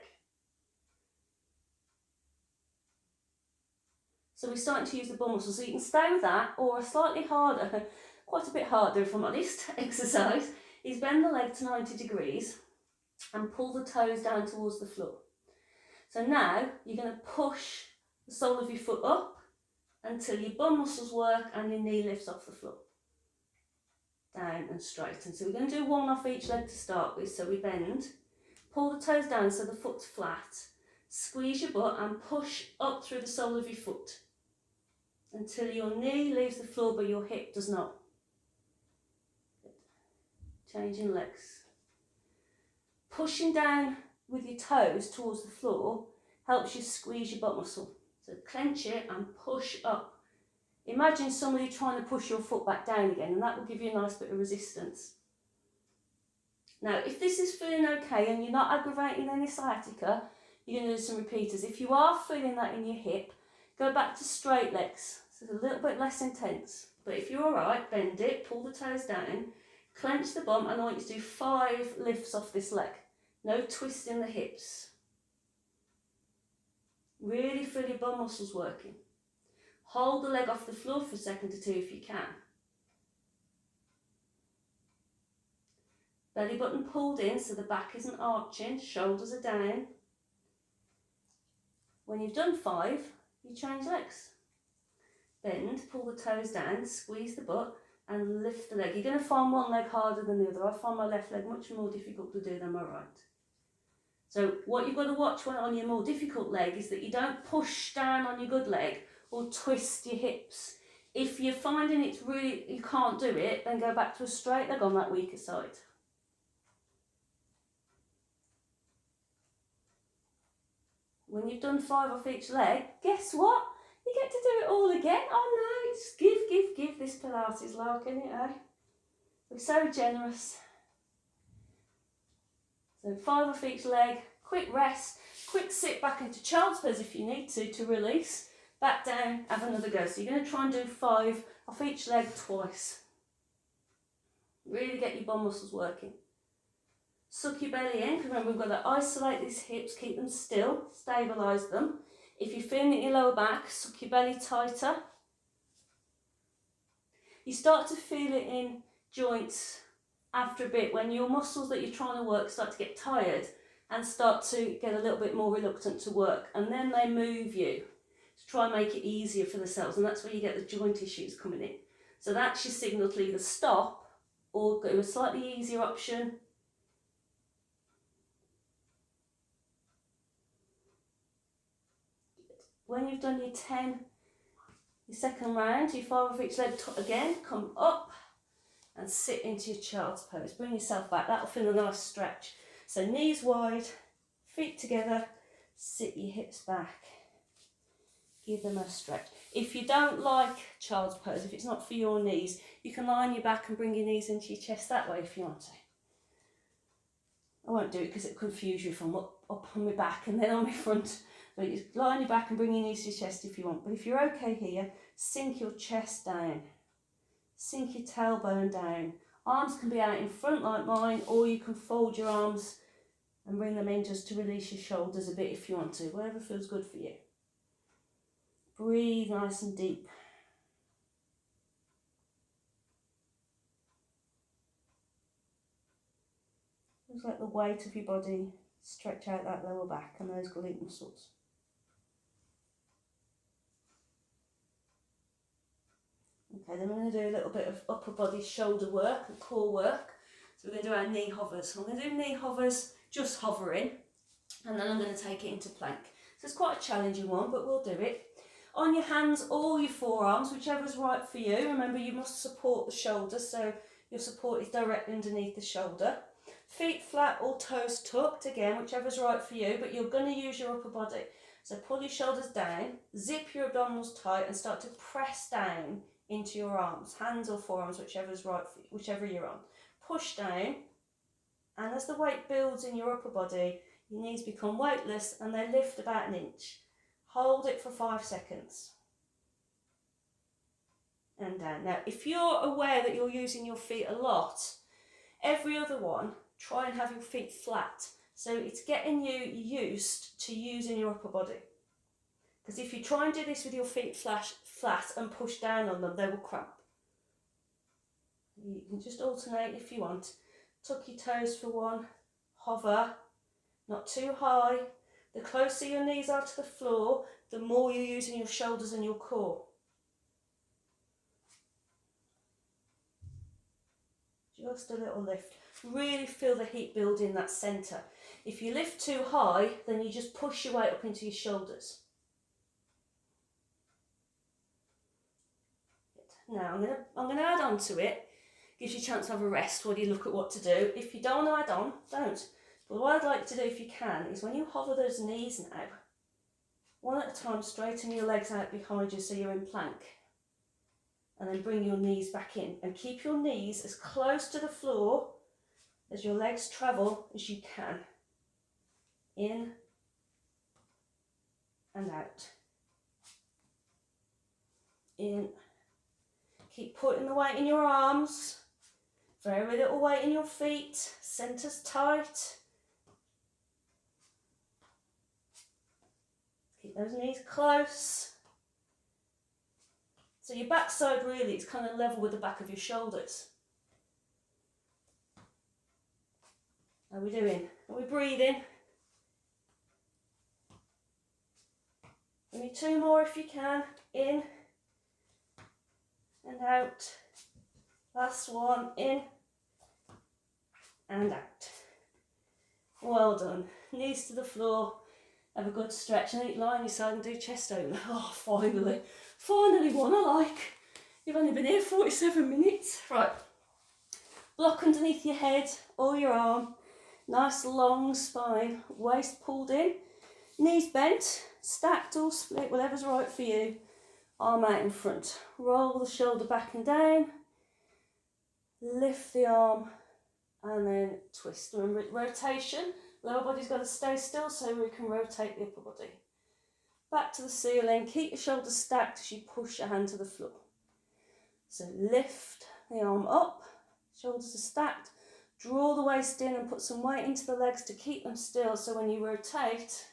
So we're starting to use the bum muscle. So you can stay with that, or a slightly harder, quite a bit harder if I'm honest, exercise is bend the leg to 90 degrees and pull the toes down towards the floor. So now you're going to push the sole of your foot up until your bum muscles work and your knee lifts off the floor. Down and straighten. So we're going to do one off each leg to start with. So we bend, pull the toes down so the foot's flat, squeeze your butt and push up through the sole of your foot until your knee leaves the floor but your hip does not. Changing legs. Pushing down with your toes towards the floor helps you squeeze your butt muscle. So clench it and push up. Imagine somebody trying to push your foot back down again, and that will give you a nice bit of resistance. Now, if this is feeling okay and you're not aggravating any sciatica, you're going to do some repeaters. If you are feeling that in your hip, go back to straight legs. So it's a little bit less intense. But if you're all right, bend it, pull the toes down, clench the bum, and I want you to do 5 lifts off this leg. No twist in the hips. Really feel your bum muscles working. Hold the leg off the floor for a second or two if you can. Belly button pulled in so the back isn't arching, shoulders are down. When you've done 5, you change legs. Bend, pull the toes down, squeeze the butt and lift the leg. You're going to find one leg harder than the other. I find my left leg much more difficult to do than my right. So what you've got to watch on your more difficult leg is that you don't push down on your good leg or twist your hips. If you're finding it's really, you can't do it, then go back to a straight leg on that weaker side. When you've done 5 off each leg, guess what? You get to do it all again. Oh no, it's give this Pilates lark, isn't it, eh? We're so generous. So 5 off each leg, quick rest, quick sit back into child's pose if you need to release. Back down, have another go. So you're going to try and do 5 off each leg twice. Really get your bum muscles working. Suck your belly in, because remember we've got to isolate these hips, keep them still, stabilise them. If you're feeling it in your lower back, suck your belly tighter. You start to feel it in joints after a bit when your muscles that you're trying to work start to get tired and start to get a little bit more reluctant to work, and then they move you to try and make it easier for themselves, and that's where you get the joint issues coming in. So that's your signal to either stop or go to a slightly easier option. When you've done your 10, your second round, your 5 off each leg again, come up and sit into your child's pose. Bring yourself back, that'll feel a nice stretch. So knees wide, feet together, sit your hips back. Give them a stretch. If you don't like child's pose, if it's not for your knees, you can lie on your back and bring your knees into your chest that way if you want to. I won't do it because it'll confuse you if I'm up on my back and then on my front. But you lie on your back and bring your knees to your chest if you want. But if you're okay here, sink your chest down. Sink your tailbone down. Arms can be out in front like mine, or you can fold your arms and bring them in just to release your shoulders a bit if you want to, whatever feels good for you. Breathe nice and deep. Just let the weight of your body stretch out that lower back and those glute muscles. Okay, then we're going to do a little bit of upper body shoulder work and core work. So we're going to do our knee hovers. I'm going to do knee hovers, just hovering, and then I'm going to take it into plank. So it's quite a challenging one, but we'll do it. On your hands or your forearms, whichever's right for you. Remember, you must support the shoulder, so your support is directly underneath the shoulder. Feet flat or toes tucked, again, whichever's right for you, but you're going to use your upper body. So pull your shoulders down, zip your abdominals tight and start to press down into your arms, hands or forearms, whichever's right for you, whichever you're on. Push down, and as the weight builds in your upper body, your knees become weightless and they lift about an inch. Hold it for 5 seconds. And down. Now, if you're aware that you're using your feet a lot, every other one, try and have your feet flat. So it's getting you used to using your upper body. Because if you try and do this with your feet flat and push down on them, they will cramp. You can just alternate if you want. Tuck your toes for one, hover, not too high. The closer your knees are to the floor, the more you're using your shoulders and your core. Just a little lift. Really feel the heat build in that centre. If you lift too high, then you just push your weight up into your shoulders. Now I'm going to add on to it. Gives you a chance to have a rest while you look at what to do. If you don't want to add on, don't. But what I'd like to do, if you can, is when you hover those knees now, one at a time, straighten your legs out behind you so you're in plank. And then bring your knees back in. And keep your knees as close to the floor as your legs travel as you can. In and out. In. Keep putting the weight in your arms. Very little weight in your feet. Centre's tight. Keep those knees close. So your backside really is kind of level with the back of your shoulders. How are we doing? Are we breathing? Give me 2 more if you can. In and out. Last one. In and out. Well done. Knees to the floor. Have a good stretch. And lie on your side and do chest open. Oh, finally. Finally one I like. You've only been here 47 minutes. Right. Block underneath your head or your arm. Nice long spine. Waist pulled in. Knees bent. Stacked or split. Whatever's right for you. Arm out in front. Roll the shoulder back and down. Lift the arm. And then twist. Remember, rotation. Lower body's got to stay still so we can rotate the upper body. Back to the ceiling. Keep your shoulders stacked as you push your hand to the floor. So lift the arm up. Shoulders are stacked. Draw the waist in and put some weight into the legs to keep them still so when you rotate,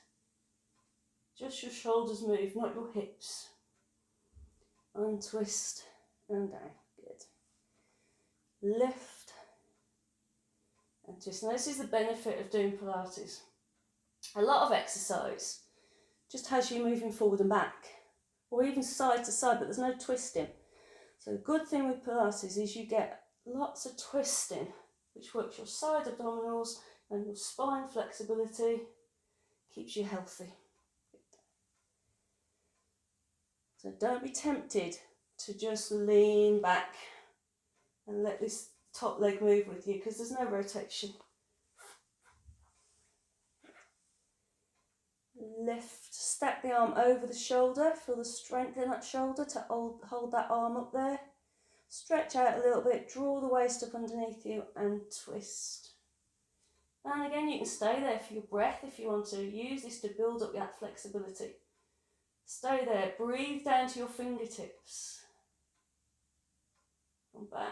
just your shoulders move, not your hips. Untwist and down. Good. Lift. And just, now this is the benefit of doing Pilates. A lot of exercise just has you moving forward and back, or even side to side, but there's no twisting. So the good thing with Pilates is you get lots of twisting, which works your side abdominals and your spine flexibility, keeps you healthy. So don't be tempted to just lean back and let this top leg move with you because there's no rotation. Lift, stack the arm over the shoulder, feel the strength in that shoulder to hold that arm up there. Stretch out a little bit, draw the waist up underneath you and twist. And again, you can stay there for your breath if you want to. Use this to build up that flexibility. Stay there, breathe down to your fingertips. Come back.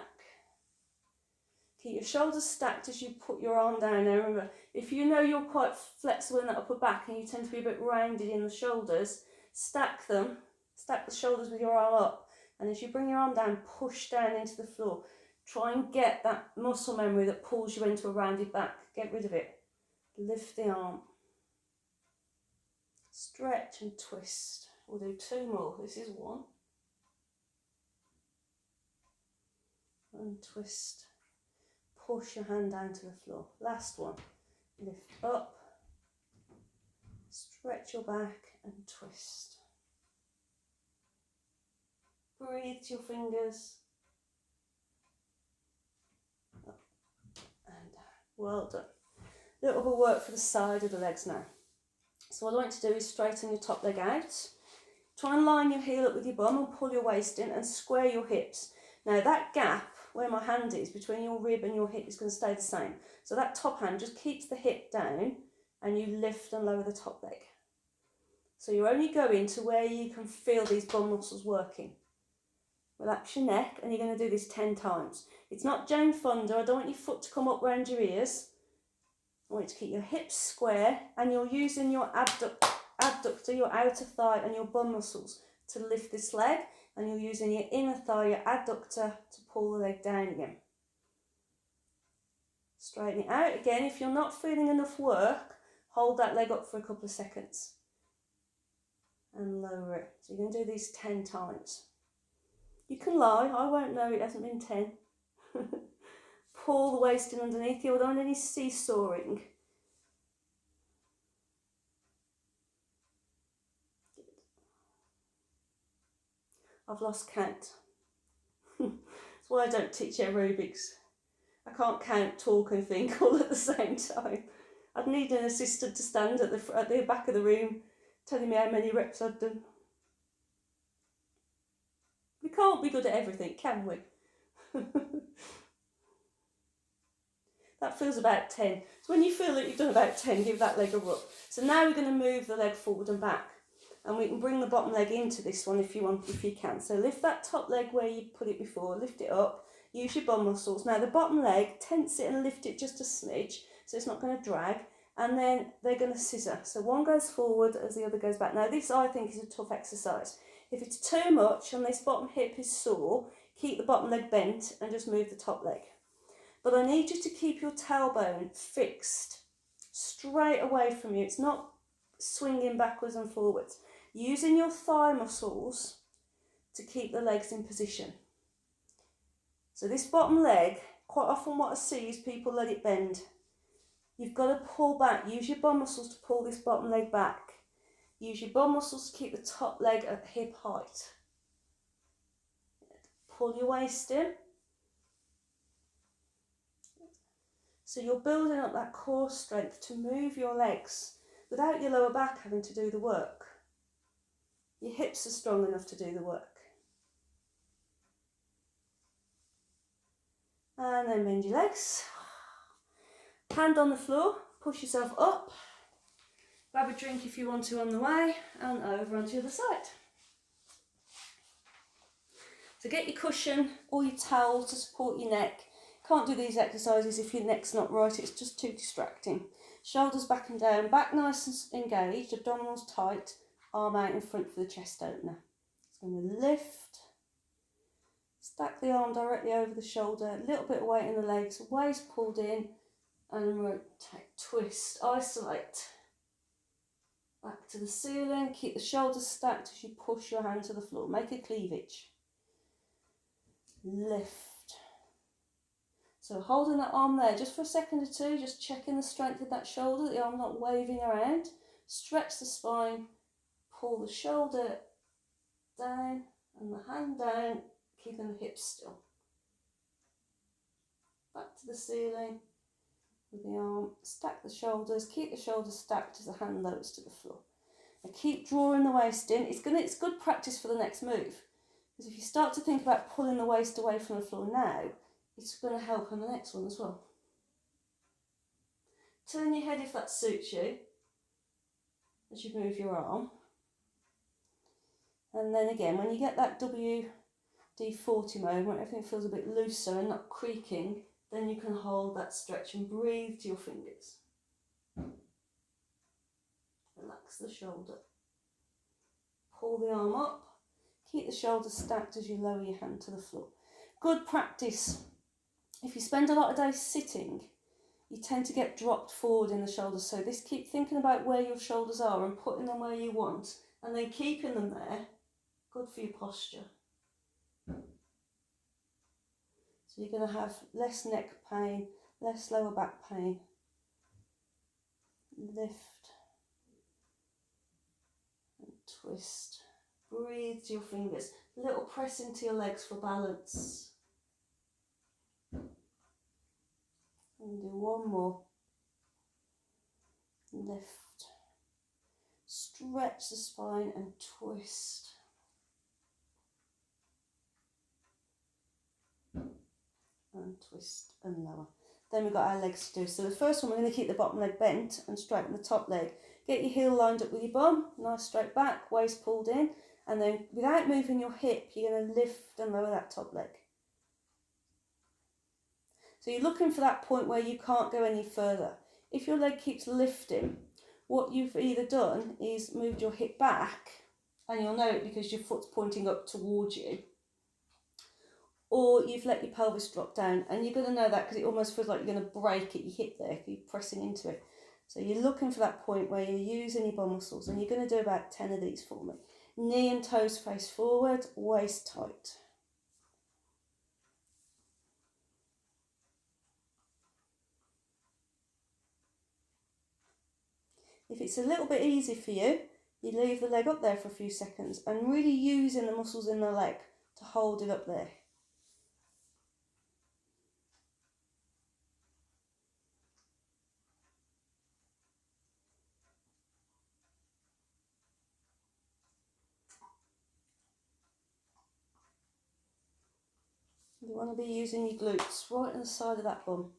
Keep your shoulders stacked as you put your arm down. Now remember, if you know you're quite flexible in that upper back and you tend to be a bit rounded in the shoulders, stack them, stack the shoulders with your arm up, and as you bring your arm down, push down into the floor. Try and get that muscle memory that pulls you into a rounded back. Get rid of it. Lift the arm. Stretch and twist. We'll do 2 more. This is 1. And twist. Push your hand down to the floor. Last one. Lift up. Stretch your back and twist. Breathe to your fingers. Up and down. Well done. Little bit of work for the side of the legs now. So what I want you to do is straighten your top leg out. Try and line your heel up with your bum and pull your waist in and square your hips. Now that gap where my hand is between your rib and your hip is going to stay the same. So that top hand just keeps the hip down and you lift and lower the top leg. So you're only going to where you can feel these bum muscles working. Relax your neck and you're going to do this 10 times. It's not Jane Fonda. I don't want your foot to come up round your ears. I want you to keep your hips square and you're using your abductor, your outer thigh and your bum muscles to lift this leg, and you're using your inner thigh, your adductor, to pull the leg down again. Straighten it out. Again, if you're not feeling enough work, hold that leg up for a couple of seconds and lower it. So you're going to do these 10 times. You can lie, I won't know it hasn't been 10. Pull the waist in underneath you without any seesawing. I've lost count. That's why I don't teach aerobics. I can't count, talk and think all at the same time. I'd need an assistant to stand at the back of the room telling me how many reps I've done. We can't be good at everything, can we? That feels about 10. So when you feel that you've done about 10, give that leg a rub. So now we're going to move the leg forward and back. And we can bring the bottom leg into this one if you want, if you can. So lift that top leg where you put it before, lift it up, use your bum muscles. Now the bottom leg, tense it and lift it just a smidge, so it's not going to drag. And then they're going to scissor. So one goes forward as the other goes back. Now this, I think, is a tough exercise. If it's too much and this bottom hip is sore, keep the bottom leg bent and just move the top leg. But I need you to keep your tailbone fixed straight away from you. It's not swinging backwards and forwards. Using your thigh muscles to keep the legs in position. So this bottom leg, quite often what I see is people let it bend. You've got to pull back. Use your bum muscles to pull this bottom leg back. Use your bum muscles to keep the top leg at hip height. Pull your waist in. So you're building up that core strength to move your legs without your lower back having to do the work. Your hips are strong enough to do the work. And then bend your legs. Hand on the floor, push yourself up. Grab a drink if you want to on the way, and over onto the other side. So get your cushion or your towel to support your neck. Can't do these exercises if your neck's not right, it's just too distracting. Shoulders back and down, back nice and engaged, abdominals tight, arm out in front for the chest opener. So I'm going to lift, stack the arm directly over the shoulder, a little bit of weight in the legs, waist pulled in, and rotate, twist, isolate. Back to the ceiling, keep the shoulders stacked as you push your hand to the floor. Make a cleavage. Lift. So holding that arm there just for a second or two, just checking the strength of that shoulder, the arm not waving around. Stretch the spine, pull the shoulder down and the hand down, keeping the hips still. Back to the ceiling with the arm, stack the shoulders, keep the shoulders stacked as the hand lowers to the floor. And keep drawing the waist in. It's good practice for the next move. Because if you start to think about pulling the waist away from the floor now, it's going to help on the next one as well. Turn your head if that suits you as you move your arm. And then again, when you get that W D40 mode, when everything feels a bit looser and not creaking, then you can hold that stretch and breathe to your fingers. Relax the shoulder. Pull the arm up. Keep the shoulders stacked as you lower your hand to the floor. Good practice. If you spend a lot of days sitting, you tend to get dropped forward in the shoulders. So this, keep thinking about where your shoulders are and putting them where you want, and then keeping them there. Good for your posture. So you're going to have less neck pain, less lower back pain. Lift and twist. Breathe to your fingers. A little press into your legs for balance. And do one more. Lift. Stretch the spine and twist. And twist and lower. Then we've got our legs to do. So the first one, we're going to keep the bottom leg bent and straighten the top leg. Get your heel lined up with your bum, nice straight back, waist pulled in, and then without moving your hip, you're going to lift and lower that top leg. So you're looking for that point where you can't go any further. If your leg keeps lifting, what you've either done is moved your hip back, and you'll know it because your foot's pointing up towards you, or you've let your pelvis drop down, and you're going to know that because it almost feels like you're going to break at your hip there if you're pressing into it. So you're looking for that point where you're using your bum muscles, and you're going to do about 10 of these for me. Knee and toes face forward, waist tight. If it's a little bit easy for you, you leave the leg up there for a few seconds and really using the muscles in the leg to hold it up there. You want to be using your glutes right on the side of that bum.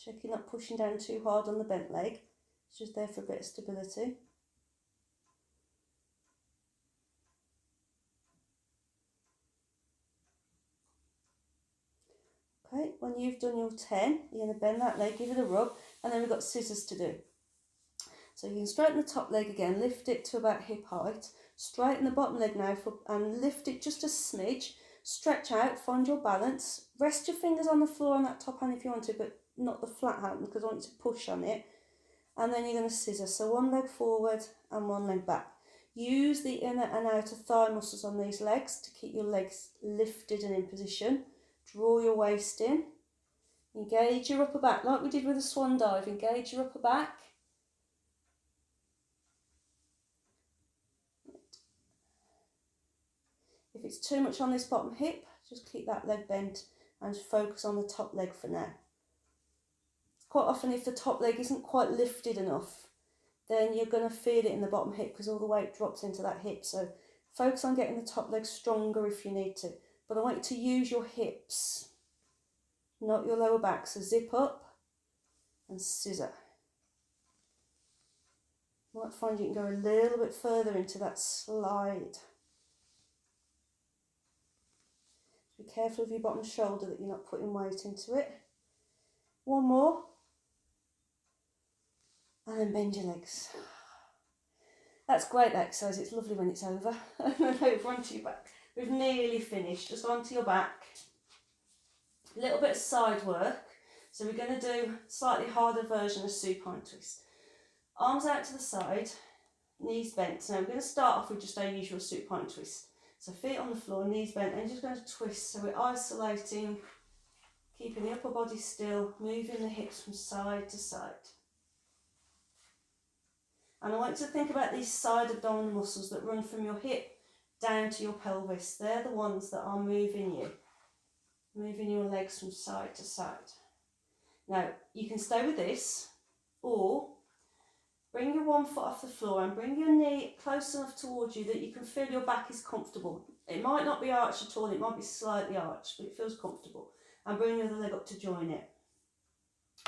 Check you're not pushing down too hard on the bent leg. It's just there for a bit of stability. Okay, when you've done your 10, you're going to bend that leg, give it a rub, and then we've got scissors to do. So you can straighten the top leg again, lift it to about hip height, straighten the bottom leg now and lift it just a smidge, stretch out, find your balance, rest your fingers on the floor on that top hand if you want to, but not the flat hand because I want you to push on it, and then you're going to scissor. So one leg forward and one leg back. Use the inner and outer thigh muscles on these legs to keep your legs lifted and in position. Draw your waist in, engage your upper back like we did with the swan dive, engage your upper back. If it's too much on this bottom hip, just keep that leg bent and focus on the top leg for now. Quite often if the top leg isn't quite lifted enough, then you're going to feel it in the bottom hip because all the weight drops into that hip. So focus on getting the top leg stronger if you need to. But I want you to use your hips, not your lower back. So zip up and scissor. You might find you can go a little bit further into that slide. Be careful of your bottom shoulder that you're not putting weight into it. One more. And then bend your legs. That's great exercise. It's lovely when it's over. And then over onto your back. We've nearly finished. Just onto your back. A little bit of side work. So we're going to do a slightly harder version of supine twist. Arms out to the side, knees bent. So now we're going to start off with just our usual supine twist. So feet on the floor, knees bent, and just going to twist. So we're isolating, keeping the upper body still, moving the hips from side to side. And I want you to think about these side abdominal muscles that run from your hip down to your pelvis. They're the ones that are moving you, moving your legs from side to side. Now, you can stay with this, or bring your one foot off the floor and bring your knee close enough towards you that you can feel your back is comfortable. It might not be arched at all, it might be slightly arched, but it feels comfortable. And bring the other leg up to join it.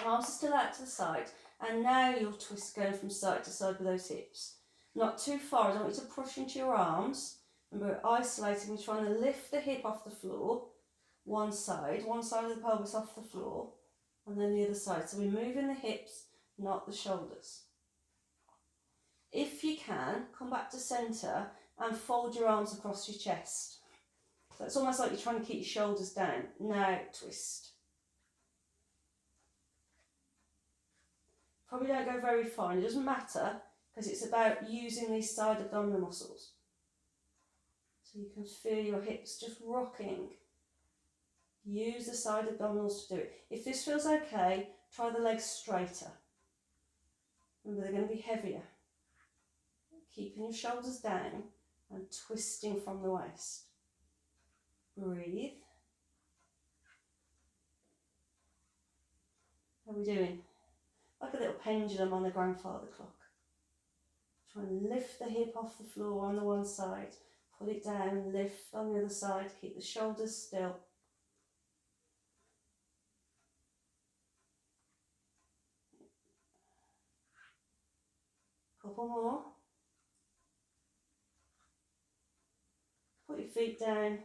Arms are still out to the side, and now you'll twist going from side to side with those hips. Not too far, I don't want you to push into your arms. Remember, isolating, we're trying to lift the hip off the floor, one side of the pelvis off the floor, and then the other side. So we're moving the hips, not the shoulders. If you can, come back to centre and fold your arms across your chest. So it's almost like you're trying to keep your shoulders down. Now twist. Probably don't go very far, and it doesn't matter because it's about using these side abdominal muscles. So you can feel your hips just rocking. Use the side abdominals to do it. If this feels okay, try the legs straighter. Remember, they're going to be heavier. Keeping your shoulders down and twisting from the waist. Breathe. How are we doing? Like a little pendulum on the grandfather clock. Try and lift the hip off the floor on the one side. Put it down, lift on the other side. Keep the shoulders still. Couple more. Put your feet down.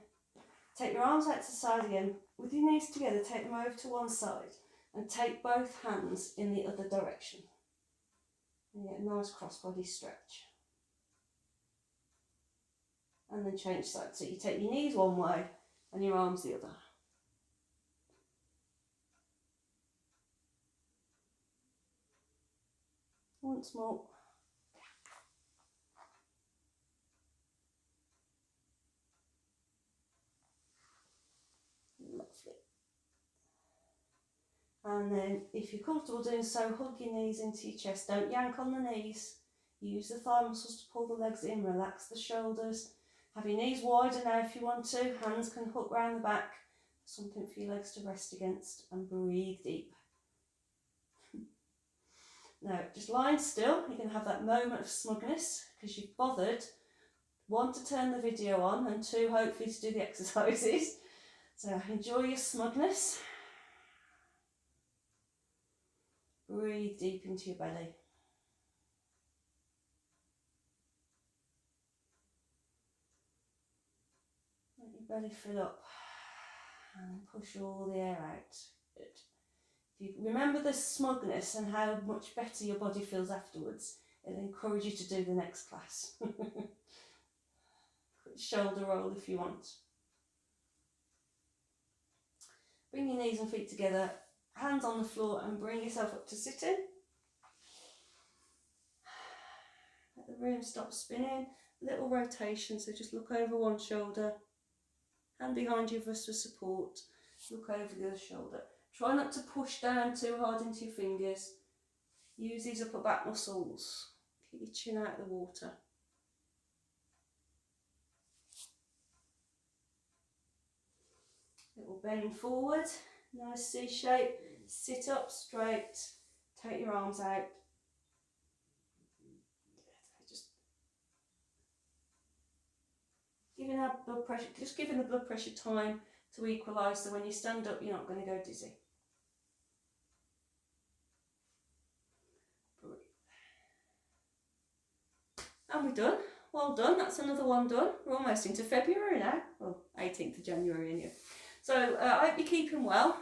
Take your arms out to the side again. With your knees together, take them over to one side. And take both hands in the other direction. And you get a nice crossbody stretch. And then change sides. So you take your knees one way and your arms the other. Once more. Lovely. And then, if you're comfortable doing so, hug your knees into your chest. Don't yank on the knees. Use the thigh muscles to pull the legs in. Relax the shoulders. Have your knees wider now if you want to. Hands can hook round the back. Something for your legs to rest against. And breathe deep. Now, just lying still. You can have that moment of smugness because you've bothered. 1, to turn the video on, and 2, hopefully to do the exercises. So enjoy your smugness. Breathe deep into your belly. Let your belly fill up and push all the air out. Good. If you remember the smugness and how much better your body feels afterwards, it'll encourage you to do the next class. Shoulder roll if you want. Bring your knees and feet together. Hands on the floor and bring yourself up to sitting. Let the room stop spinning. Little rotation, so just look over one shoulder. Hand behind you for support. Look over the other shoulder. Try not to push down too hard into your fingers. Use these upper back muscles. Keep your chin out of the water. Little bend forward. Nice C shape. Sit up straight. Take your arms out. Just giving our blood pressure, just giving the blood pressure time to equalise, so when you stand up, you're not going to go dizzy. And we're done. Well done. That's another one done. We're almost into February now. Well, 18th of January anyway. So I hope you're keeping well.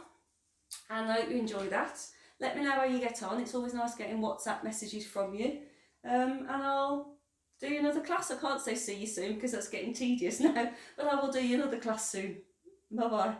And I hope you enjoy that. Let me know how you get on. It's always nice getting WhatsApp messages from you. And I'll do you another class. I can't say see you soon because that's getting tedious now. But I will do you another class soon. Bye bye.